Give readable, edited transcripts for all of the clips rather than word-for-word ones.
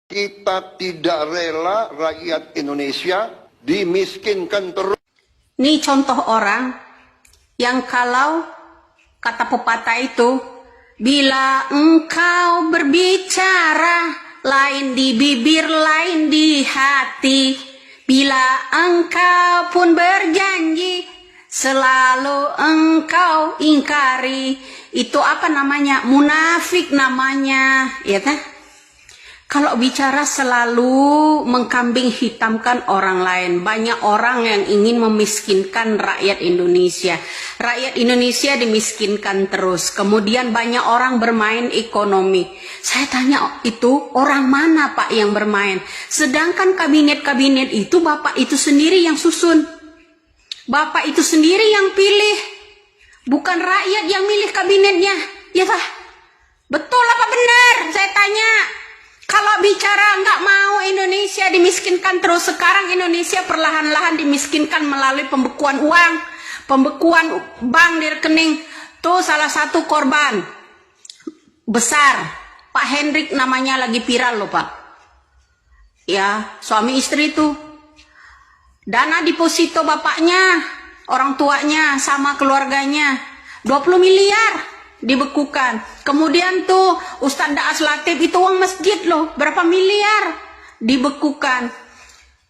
Kita tidak rela rakyat Indonesia dimiskinkan terus. Ini contoh orang yang kalau kata pepatah itu, bila engkau berbicara, lain di bibir, lain di hati. Bila engkau pun berjanji, selalu engkau ingkari. Itu apa namanya? Munafik namanya, ya kan? Kalau bicara selalu mengkambing hitamkan orang lain. Banyak orang yang ingin memiskinkan rakyat Indonesia. Rakyat Indonesia dimiskinkan terus. Kemudian banyak orang bermain ekonomi. Saya tanya, itu orang mana Pak yang bermain? Sedangkan kabinet-kabinet itu Bapak itu sendiri yang susun. Bapak itu sendiri yang pilih. Bukan rakyat yang milih kabinetnya. Ya Pak? Betul apa benar? Saya tanya. Kalau bicara nggak mau Indonesia dimiskinkan terus, sekarang Indonesia perlahan-lahan dimiskinkan melalui pembekuan uang, pembekuan bank di rekening. Tuh salah satu korban besar, Pak Hendrik namanya lagi viral loh Pak. Ya, suami istri itu. Dana deposito bapaknya, orang tuanya sama keluarganya, 20 miliar. Dibekukan. Kemudian tuh Ustadz Daas Latif itu uang masjid loh, berapa miliar dibekukan.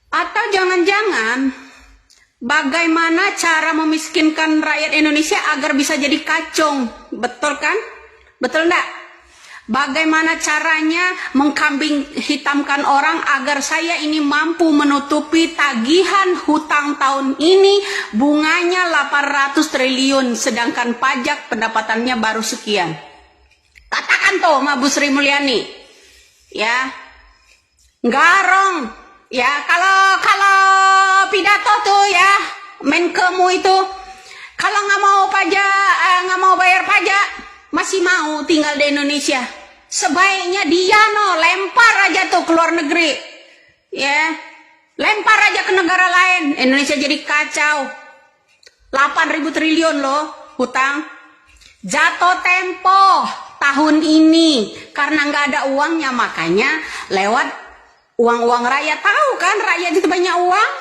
Atau jangan-jangan bagaimana cara memiskinkan rakyat Indonesia agar bisa jadi kacung, betul kan? Betul enggak? Bagaimana caranya mengkambing hitamkan orang agar saya ini mampu menutupi tagihan hutang tahun ini, bunganya 800 triliun, sedangkan pajak pendapatannya baru sekian. Katakan tuh sama Bu Sri Mulyani, ya, garong, ya, kalau pidato tuh ya, Menkemu itu, kalau nggak mau pajak, nggak mau bayar pajak, masih mau tinggal di Indonesia. Sebaiknya dia lempar aja tuh ke luar negeri, ya, lempar aja ke negara lain. Indonesia jadi kacau. 8.000 triliun loh hutang. Jatuh tempo tahun ini karena nggak ada uangnya, makanya lewat uang-uang rakyat. Tahu kan rakyat itu banyak uang,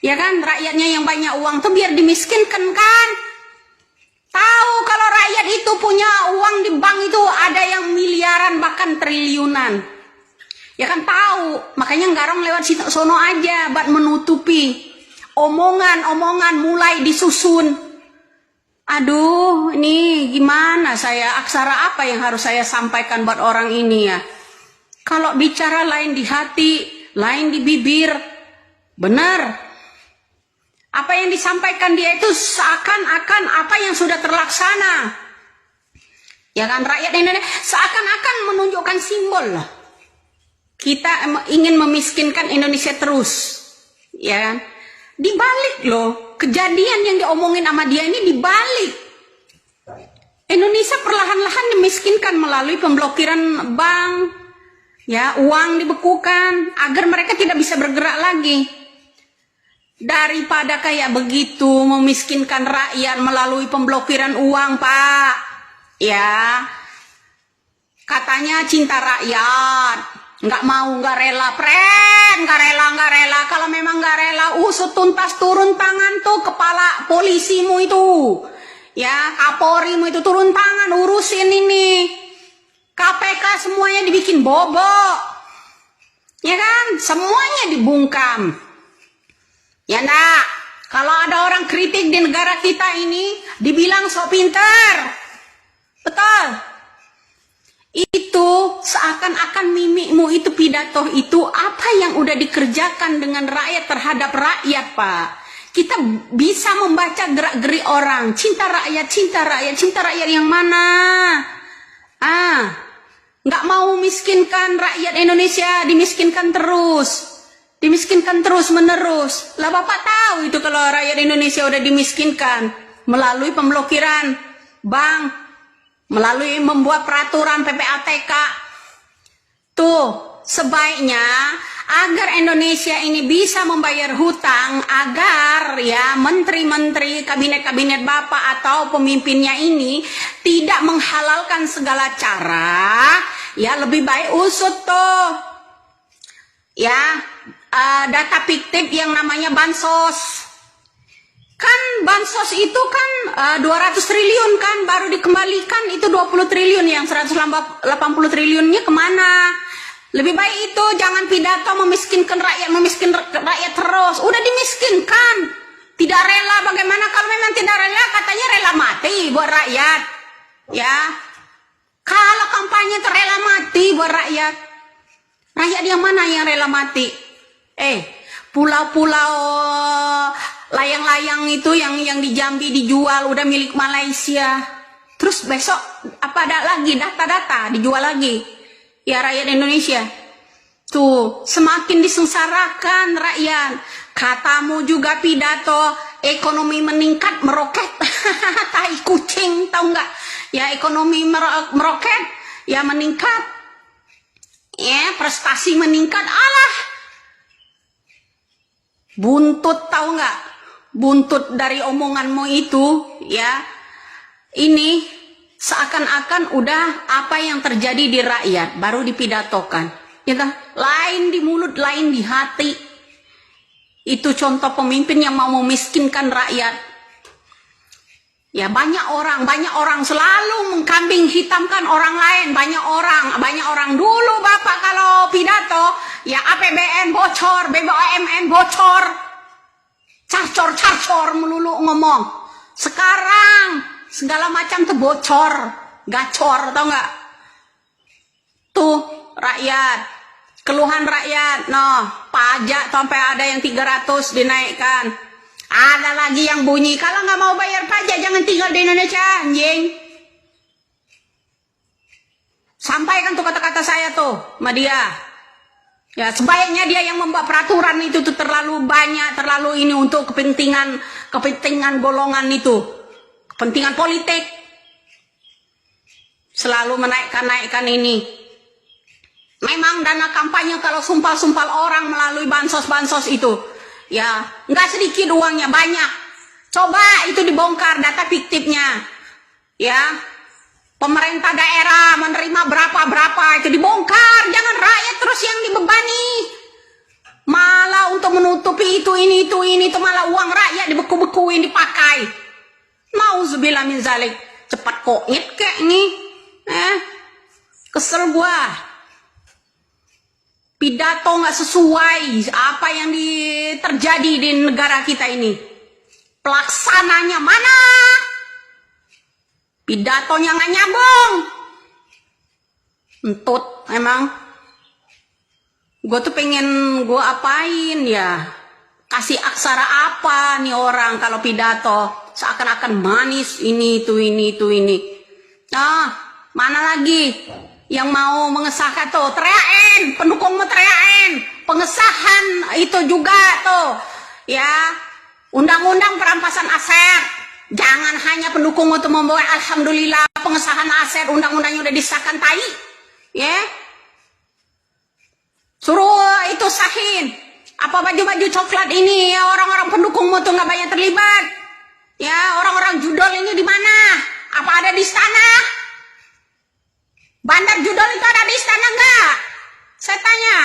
ya kan? Rakyatnya yang banyak uang tuh biar dimiskinkan kan? Tahu kalau rakyat itu punya uang di bank itu ada yang miliaran bahkan triliunan. Ya kan tahu, makanya garong lewat sono aja buat menutupi omongan-omongan mulai disusun. Aduh, ini gimana saya, aksara apa yang harus saya sampaikan buat orang ini ya? Kalau bicara lain di hati, lain di bibir, benar. Apa yang disampaikan dia itu seakan-akan apa yang sudah terlaksana. Ya kan, rakyat Indonesia seakan-akan menunjukkan simbol lah. Kita ingin memiskinkan Indonesia terus. Ya kan? Dibalik loh, kejadian yang diomongin sama dia ini dibalik. Indonesia perlahan-lahan dimiskinkan melalui pemblokiran bank. Ya, uang dibekukan agar mereka tidak bisa bergerak lagi. Daripada kayak begitu memiskinkan rakyat melalui pemblokiran uang, Pak. Ya. Katanya cinta rakyat. Nggak mau, nggak rela, friend. Nggak rela. Kalau memang nggak rela, usut tuntas turun tangan tuh kepala polisimu itu. Ya, Kapolrimu itu turun tangan urusin ini. KPK semuanya dibikin bobok. Ya kan? Semuanya dibungkam. Ya enggak, kalau ada orang kritik di negara kita ini, dibilang sok pintar. Betul. Itu seakan-akan mimikmu itu, pidato itu, apa yang udah dikerjakan dengan rakyat terhadap rakyat, Pak. Kita bisa membaca gerak-gerik orang. Cinta rakyat yang mana? Nggak mau miskinkan rakyat Indonesia, dimiskinkan terus. Dimiskinkan terus menerus. Lah Bapak tahu itu kalau rakyat Indonesia udah dimiskinkan melalui pemblokiran bank, melalui membuat peraturan PPATK. Tuh, sebaiknya agar Indonesia ini bisa membayar hutang, agar ya menteri-menteri, kabinet-kabinet Bapak atau pemimpinnya ini tidak menghalalkan segala cara, ya lebih baik usut tuh. ya data fiktif yang namanya bansos. Kan bansos itu kan 200 triliun kan baru dikembalikan, itu 20 triliun, yang 180 triliunnya kemana? Lebih baik itu jangan pidato memiskinkan rakyat terus. Udah dimiskinkan, tidak rela. Bagaimana kalau memang tidak rela? Katanya rela mati buat rakyat. Ya, kalau kampanye rela mati buat rakyat, rakyat yang mana yang rela mati? Pulau-pulau layang-layang itu yang di Jambi dijual udah milik Malaysia. Terus besok apa ada lagi data-data dijual lagi? Ya rakyat Indonesia. Tuh, semakin disengsarakan rakyat. Katamu juga pidato ekonomi meningkat meroket. Tai kucing, tahu nggak? Ya ekonomi meroket, ya meningkat. Ya prestasi meningkat. Alah. Buntut, tahu nggak? Buntut dari omonganmu itu, ya. Ini seakan-akan udah apa yang terjadi di rakyat baru dipidatokan. Ya, lain di mulut, lain di hati. Itu contoh pemimpin yang mau memiskinkan rakyat. Ya banyak orang selalu mengkambing hitamkan orang lain. Banyak orang dulu Bapak kalau pidato, ya APBN bocor, BUMN bocor, carcor melulu ngomong. Sekarang segala macam tuh bocor, gacor, tau nggak? Tuh rakyat, keluhan rakyat, pajak sampai ada yang 300 dinaikkan. Ada lagi yang bunyi, kalau nggak mau bayar pajak jangan tinggal di Indonesia, anjing. Sampaikan tuh kata-kata saya tuh sama dia. Ya sebaiknya dia yang membuat peraturan itu tuh terlalu banyak, terlalu ini untuk kepentingan golongan itu, kepentingan politik. Selalu menaikkan ini. Memang dana kampanye kalau sumpal orang melalui bansos itu, ya nggak sedikit uangnya, banyak. Coba itu dibongkar data fiktifnya, ya. Pemerintah daerah menerima berapa itu dibongkar, jangan rakyat terus yang dibebani. Malah untuk menutupi itu malah uang rakyat dibeku-bekuin, dipakai. Nauzubillah min zalik. Cepat kongit kayak ini. Kesel gua. Pidato nggak sesuai apa yang terjadi di negara kita ini. Pelaksananya mana? Pidatonya nggak nyambung. Entut emang. Gue tuh pengen gue apain ya? Kasih aksara apa nih orang kalau pidato? Seakan-akan manis ini itu. Nah, mana lagi yang mau mengesahkan tuh? Teriakin, pendukungmu teriakin. Pengesahan itu juga tuh. Ya, undang-undang perampasan aset. Jangan hanya pendukung untuk membawa alhamdulillah pengesahan aset, undang-undangnya udah disahkan, tai. Ya. Suruh itu sahin. Apa baju-baju coklat ini ya, orang-orang pendukungmu tuh nggak banyak terlibat. Ya, orang-orang judol ini di mana? Apa ada di istana? Bandar judol itu ada di istana nggak? Saya tanya.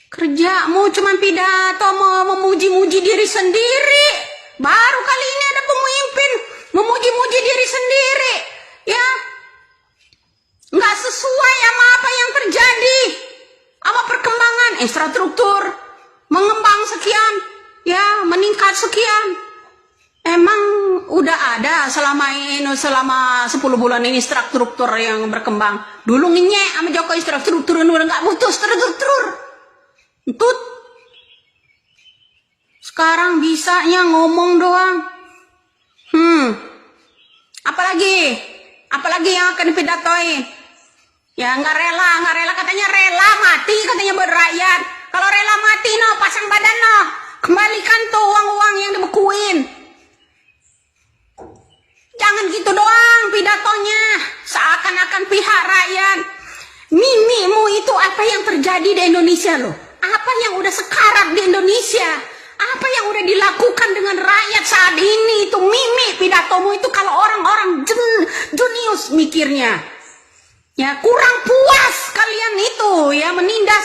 Kerjamu cuma pidato memuji-muji diri sendiri. Baru kali ini ada pemimpin memuji-muji diri sendiri, ya, nggak sesuai sama apa yang terjadi, sama perkembangan infrastruktur, mengembang sekian, ya, meningkat sekian. Emang udah ada selama 10 bulan ini struktur yang berkembang. Dulu ngenyek sama Jokowi struktur udah nggak butuh struktur, entut. Sekarang bisanya ngomong doang. Apalagi yang akan dipidatoin? Ya nggak rela katanya rela mati katanya buat rakyat. Kalau rela mati pasang badan kembalikan tuh uang-uang yang dibekuin. Jangan gitu doang pidatonya, seakan-akan pihak rakyat. Mimimu itu apa yang terjadi di Indonesia loh? Apa yang udah sekarat di Indonesia? Apa yang udah dilakukan dengan rakyat saat ini? Itu mimik pidatomu itu kalau orang-orang jenius mikirnya. Ya kurang puas kalian itu ya menindas